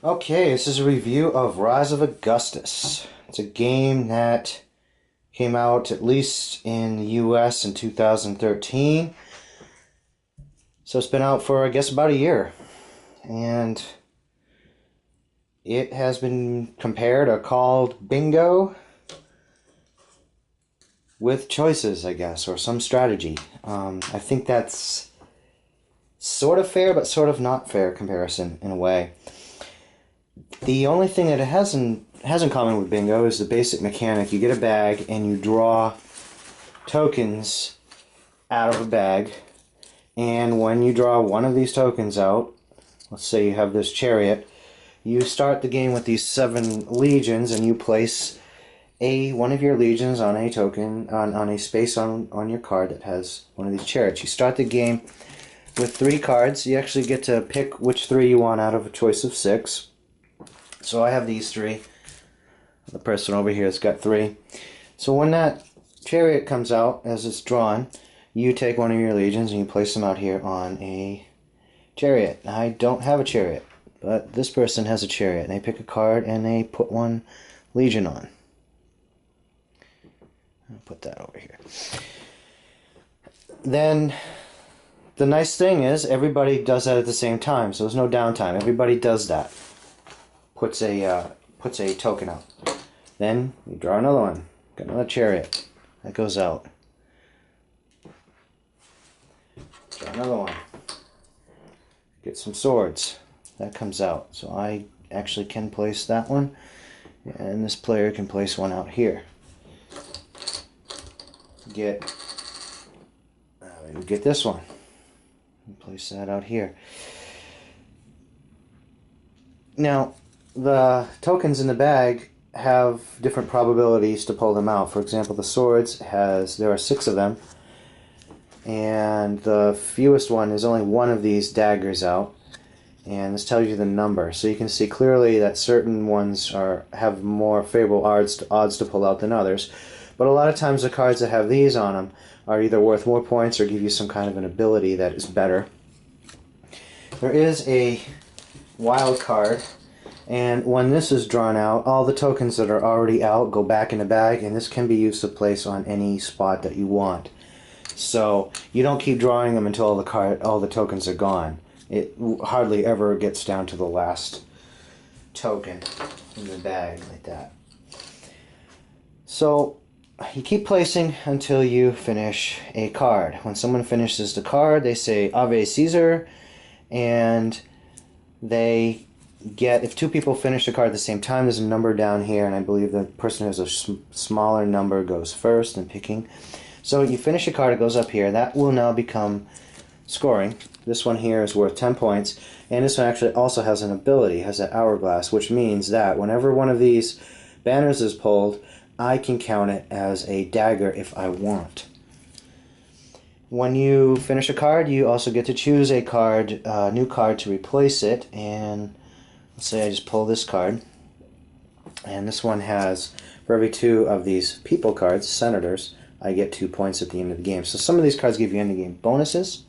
Okay, this is a review of Rise of Augustus. It's a game that came out at least in the US in 2013. So it's been out for, I guess, about a year. And it has been compared or called bingo with choices, I guess, or some strategy. I think that's sort of fair, but sort of not fair comparison in a way. The only thing that it has in common with bingo is the basic mechanic. You get a bag and you draw tokens out of a bag, and when you draw one of these tokens out, let's say you have this chariot, you start the game with these 7 legions, and you place one of your legions on a token on a space on your card that has one of these chariots. You start the game with 3 cards. You actually get to pick which 3 you want out of a choice of 6. So I have these 3. The person over here has got 3. So when that chariot comes out, as it's drawn, you take one of your legions and you place them out here on a chariot. I don't have a chariot, but this person has a chariot. They pick a card and they put one legion on. I'll put that over here. Then the nice thing is everybody does that at the same time, so there's no downtime. Everybody does that. Puts a token out. Then you draw another one. Got another chariot. That goes out. Draw another one. Get some swords. That comes out. So I actually can place that one. And this player can place one out here. Get this one. Place that out here. Now, the tokens in the bag have different probabilities to pull them out. For example, the swords there are 6 of them, and the fewest one is only one of these daggers out, and this tells you the number. So you can see clearly that certain ones have more favorable odds to pull out than others. But a lot of times the cards that have these on them are either worth more points or give you some kind of an ability that is better. There is a wild card, and when this is drawn out, all the tokens that are already out go back in the bag, and this can be used to place on any spot that you want. So you don't keep drawing them until all the tokens are gone. It hardly ever gets down to the last token in the bag like that. So you keep placing until you finish a card. When someone finishes the card, they say Ave Caesar, and they get, if 2 people finish the card at the same time, there's a number down here, and I believe the person who has a smaller number goes first in picking. So you finish a card, it goes up here. That will now become scoring. This one here is worth 10 points, and this one actually also has an ability, has that hourglass, which means that whenever one of these banners is pulled, I can count it as a dagger if I want. When you finish a card, you also get to choose a card, new card to replace it, and let's say I just pull this card, and this one has, for every 2 of these people cards, senators, I get 2 points at the end of the game. So some of these cards give you end of game bonuses.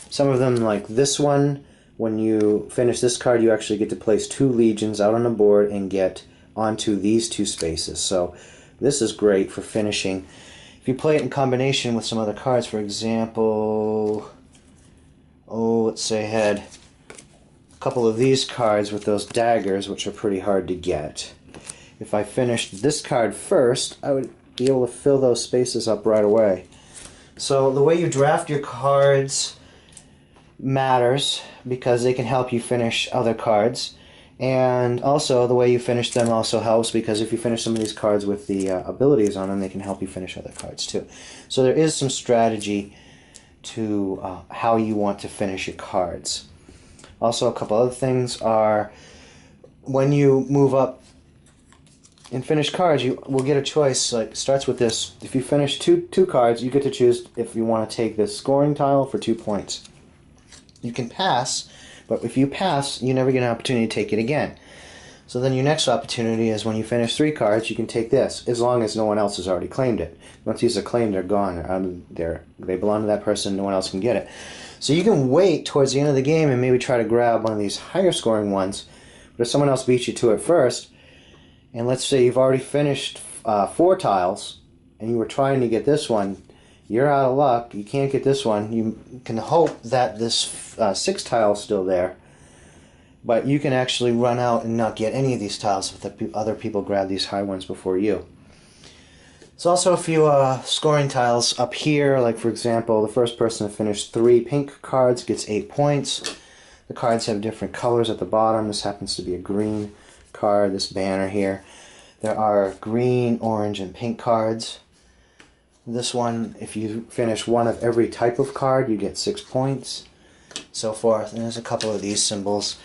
Some of them, like this one, when you finish this card, you actually get to place 2 legions out on the board and get onto these 2 spaces. So this is great for finishing. If you play it in combination with some other cards, for example, let's say I had a couple of these cards with those daggers, which are pretty hard to get. If I finished this card first, I would be able to fill those spaces up right away. So the way you draft your cards matters because they can help you finish other cards. And also, the way you finish them also helps, because if you finish some of these cards with the abilities on them, they can help you finish other cards too. So there is some strategy to how you want to finish your cards. Also, a couple other things are, when you move up and finish cards, you will get a choice. Like, it starts with this. If you finish two cards, you get to choose if you want to take this scoring tile for 2 points. You can pass, but if you pass, you never get an opportunity to take it again. So then your next opportunity is when you finish 3 cards, you can take this, as long as no one else has already claimed it. Once these are claimed, they're gone. They belong to that person, no one else can get it. So you can wait towards the end of the game and maybe try to grab one of these higher scoring ones But if someone else beats you to it first, and let's say you've already finished 4 tiles, and you were trying to get this one, you're out of luck. You can't get this one. You can hope that this 6th tile is still there, but you can actually run out and not get any of these tiles if the other people grab these high ones before you. There's also a few scoring tiles up here, like for example, the first person to finish 3 pink cards gets 8 points. The cards have different colors at the bottom. This happens to be a green card, this banner here. There are green, orange, and pink cards. This one, if you finish one of every type of card, you get 6 points. So forth. And there's a couple of these symbols.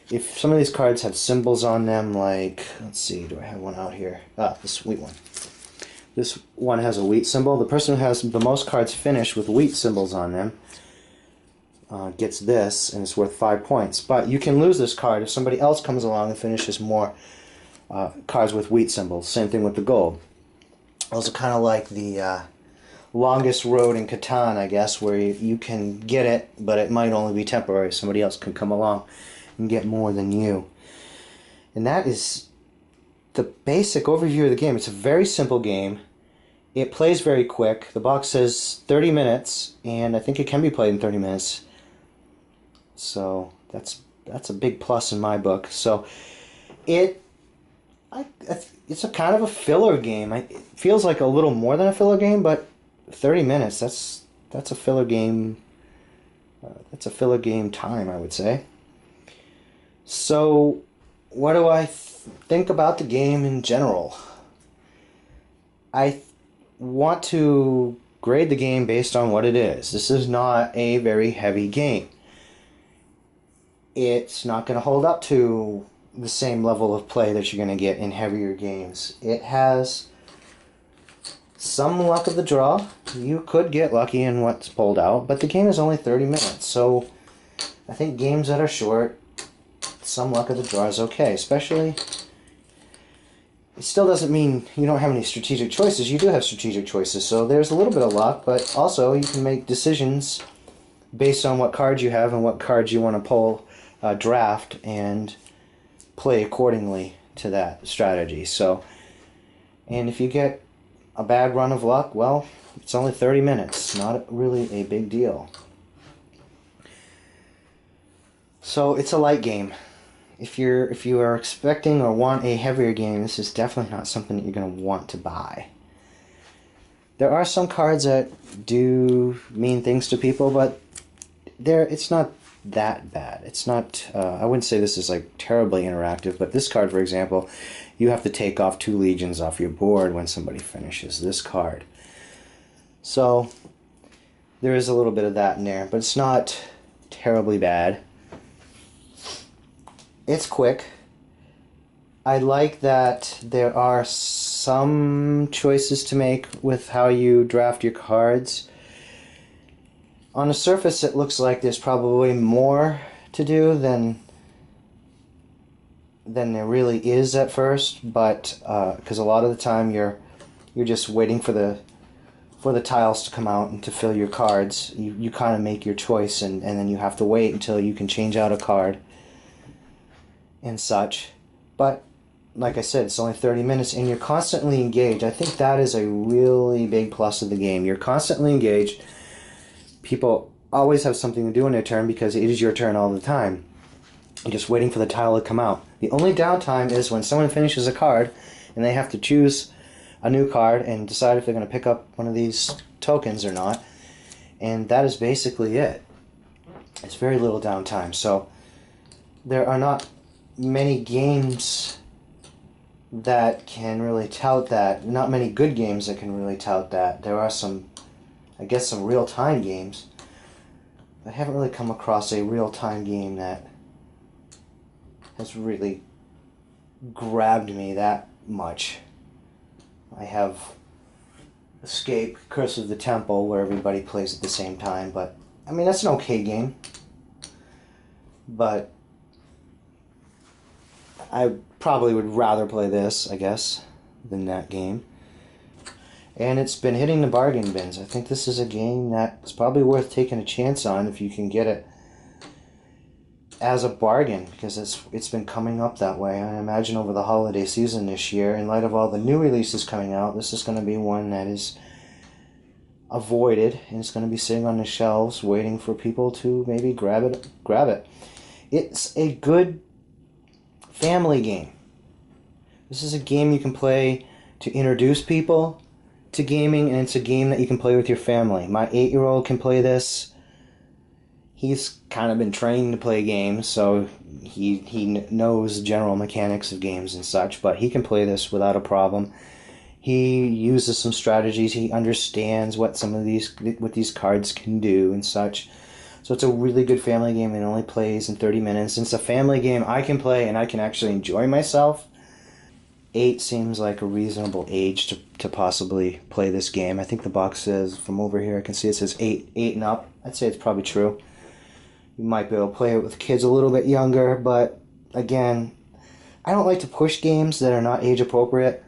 If some of these cards have symbols on them, like, let's see, do I have one out here? This wheat one. This one has a wheat symbol. The person who has the most cards finished with wheat symbols on them gets this, and it's worth 5 points. But you can lose this card if somebody else comes along and finishes more cards with wheat symbols. Same thing with the gold. Those are kind of like the longest road in Catan, I guess, where you can get it, but it might only be temporary. Somebody else can come along and get more than you. And that is the basic overview of the game. It's a very simple game. It plays very quick. The box says 30 minutes, and I think it can be played in 30 minutes. So that's a big plus in my book. So it's a kind of a filler game. It feels like a little more than a filler game, but 30 minutes, that's a filler game. That's a filler game time, I would say. So what do I think about the game in general? I want to grade the game based on what it is. This is not a very heavy game. It's not going to hold up to the same level of play that you're going to get in heavier games. It has some luck of the draw. You could get lucky in what's pulled out, but the game is only 30 minutes, so I think games that are short, some luck of the draw is okay. Especially, it still doesn't mean you don't have any strategic choices. You do have strategic choices, so there's a little bit of luck, but also you can make decisions based on what cards you have and what cards you want to pull, draft, and play accordingly to that strategy. So, and if you get a bad run of luck, well, it's only 30 minutes. Not really a big deal. So it's a light game. If you are expecting or want a heavier game, this is definitely not something that you're going to want to buy. There are some cards that do mean things to people, but it's not that bad. It's not, I wouldn't say this is like terribly interactive, but this card, for example, you have to take off 2 legions off your board when somebody finishes this card. So there is a little bit of that in there, but it's not terribly bad. It's quick. I like that there are some choices to make with how you draft your cards. On the surface, it looks like there's probably more to do than there really is at first, but because a lot of the time you're just waiting for the tiles to come out and to fill your cards. You kind of make your choice, and then you have to wait until you can change out a card and such. But like I said, it's only 30 minutes, and you're constantly engaged. I think that is a really big plus of the game. You're constantly engaged. People always have something to do in their turn because it is your turn all the time. You're just waiting for the tile to come out. The only downtime is when someone finishes a card and they have to choose a new card and decide if they're going to pick up one of these tokens or not. And that is basically it. It's very little downtime. So there are not many games that can really tout that. Not many good games that can really tout that. There are some, I guess, some real-time games. I haven't really come across a real-time game that has really grabbed me that much. I have Escape, Curse of the Temple, where everybody plays at the same time, but I mean, that's an okay game. But I probably would rather play this, I guess, than that game. And it's been hitting the bargain bins. I think this is a game that's probably worth taking a chance on if you can get it as a bargain because it's been coming up that way. I imagine over the holiday season this year, in light of all the new releases coming out, this is going to be one that is avoided, and it's going to be sitting on the shelves waiting for people to maybe grab it. It's a good family game. This is a game you can play to introduce people to gaming, and it's a game that you can play with your family. My 8-year-old can play this. He's kind of been trained to play games, so he knows general mechanics of games and such, but he can play this without a problem. He uses some strategies. He understands what these cards can do and such. So it's a really good family game. It only plays in 30 minutes. And it's a family game I can play and I can actually enjoy myself. 8 seems like a reasonable age to possibly play this game. I think the box says, from over here I can see it says 8 and up. I'd say it's probably true. You might be able to play it with kids a little bit younger, but again, I don't like to push games that are not age appropriate.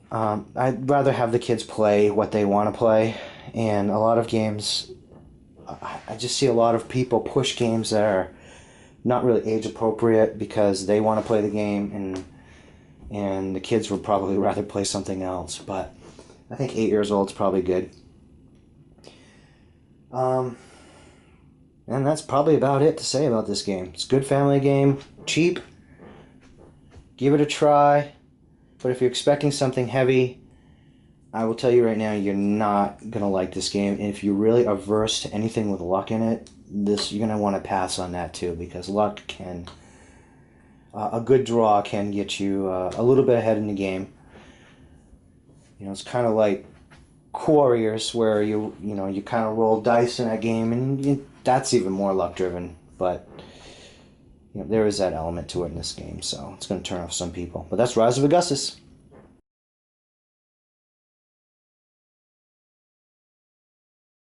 I'd rather have the kids play what they want to play, and a lot of games, I just see a lot of people push games that are not really age appropriate because they want to play the game, and the kids would probably rather play something else. But I think 8 years old is probably good. And that's probably about it to say about this game. It's a good family game, cheap. Give it a try. But if you're expecting something heavy, I will tell you right now, you're not going to like this game. And if you're really averse to anything with luck in it, you're going to want to pass on that too, because luck can... a good draw can get you a little bit ahead in the game. You know, it's kind of like Warriors, where you kind of roll dice in that game, and that's even more luck driven. But there is that element to it in this game, so it's going to turn off some people. But that's Rise of Augustus.